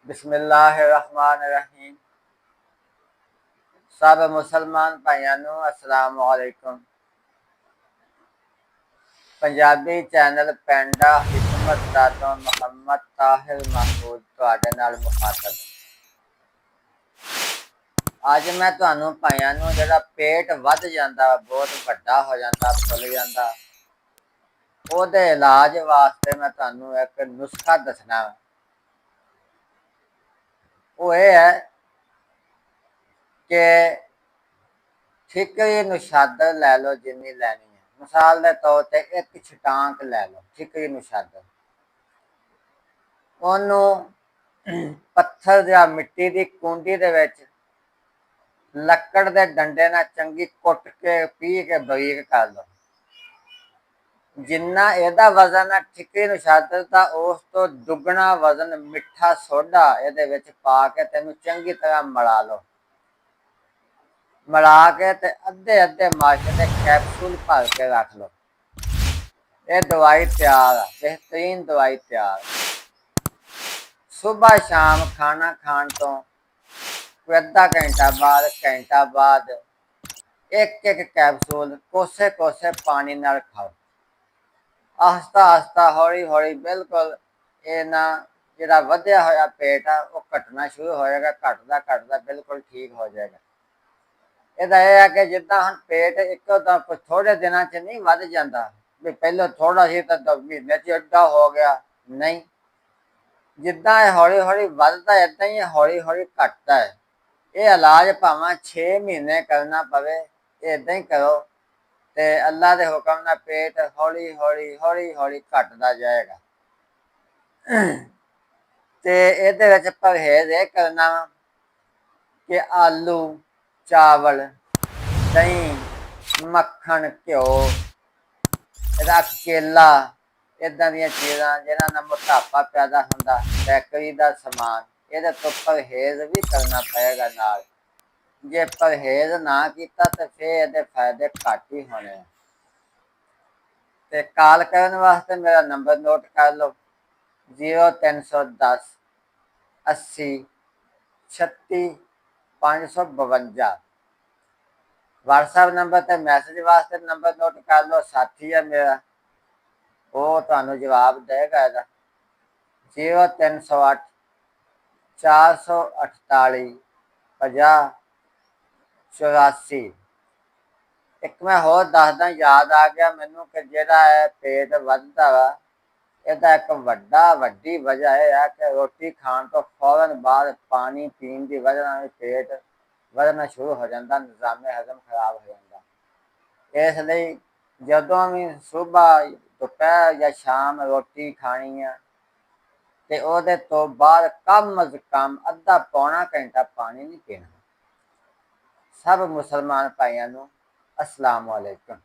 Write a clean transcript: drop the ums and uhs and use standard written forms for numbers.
बिस्मिल्लाहिर्रहमानिर्रहीम। सब मुसलमान भाइयों नूं अस्सलाम वालेकुम। पंजाबी चैनल पेंडा हिकमत दा तो मुहम्मद ताहिर महमूद तुहाडे नाल मुखातब। अज मैं तुहानूं भाइयों नूं जिहड़ा पेट वध जांदा, बहुत वड्डा हो जांदा, फुल जांदा, ओहदे इलाज वास्ते मैं तुहानूं एक नुस्खा दसना। वो ये है कि ठिकरी नशादर लै लो जिन्नी लैनी है। मिसाल के तौर पर एक छटांक लै लो ठिकरी नशादर, ओनू पत्थर या मिट्टी की कूंडी दे विच लकड़ के डंडे नाल चंगी कुट के पी के बरीक कर लो। जिन्ना इहदा वजन है ठिकरी नशादर का, उस तो दुगना वजन मिठा सोडा इहदे विच पा के तेनू चंगी तरह मिला लो। मिला के ते अद्धे अद्धे माशे के कैप्सूल भर के रख लो। ये दवाई तैयार है, बेहतरीन दवाई तैयार। सुबह शाम खाना खान तो कोई अद्धा घंटा बाद एक एक कैप्सूल कोसे कोसे पानी नाल खाओ। आहिस्ता आहिस्ता हौली हौली बिल्कुल ये ना जिहड़ा वधिया होया पेट है वो घटना शुरू होएगा, घटदा घटदा बिल्कुल ठीक हो जाएगा। ਇਹਦਾ ਇਹ ਹੈ कि जिदा हम पेट एकदम थोड़े दिनों च नहीं वध जाता भी पहले थोड़ा सी तो महीने च एडा हो गया, नहीं। जिदा हौली हौली वधदा इदा ही हौली हौली घटता है। ये इलाज भावें 6 महीने करना पवे, इदा ही करो तो अल्लाह के हुक्म नाल पेट हौली हौली हौली हौली घटदा जाएगा। तो ये परहेज ये करना कि आलू चावल दही मक्खन घ्यो केला इदा दी चीज़ां जिन्हां मोटापा पैदा होंदा, बैकरी का समान, ये तो परहेज भी करना पएगा नाल। जे परहेज ना किया तो फिर ये फायदे घट ही होने। तो कॉल करने वास्ते मेरा नंबर नोट कर लो 0310 80 36 552। व्हाट्सएप नंबर ते मैसेज वास्ते नंबर नोट कर लो, साथी है मेरा, वो तुहानू जवाब देगा। 0308 448 50 84। एक मैं होर दसदा, याद आ गया मैनू कि जिहड़ा पेट वधदा वा इहदा एक वड्डी वजह यह है कि रोटी खाण तो फौरन बाद पानी पीण की वजह नाल पेट वधना शुरू हो जाता, निज़ामे हजम खराब हो जाता। इसलिए जदों भी सुबह दोपहर या शाम रोटी खानी है तो उहदे तो बाद कम अज कम अद्धा पौना घंटा पानी नहीं पीना। सब मुसलमान भाइयों नूं अस्सलाम वालेकुम।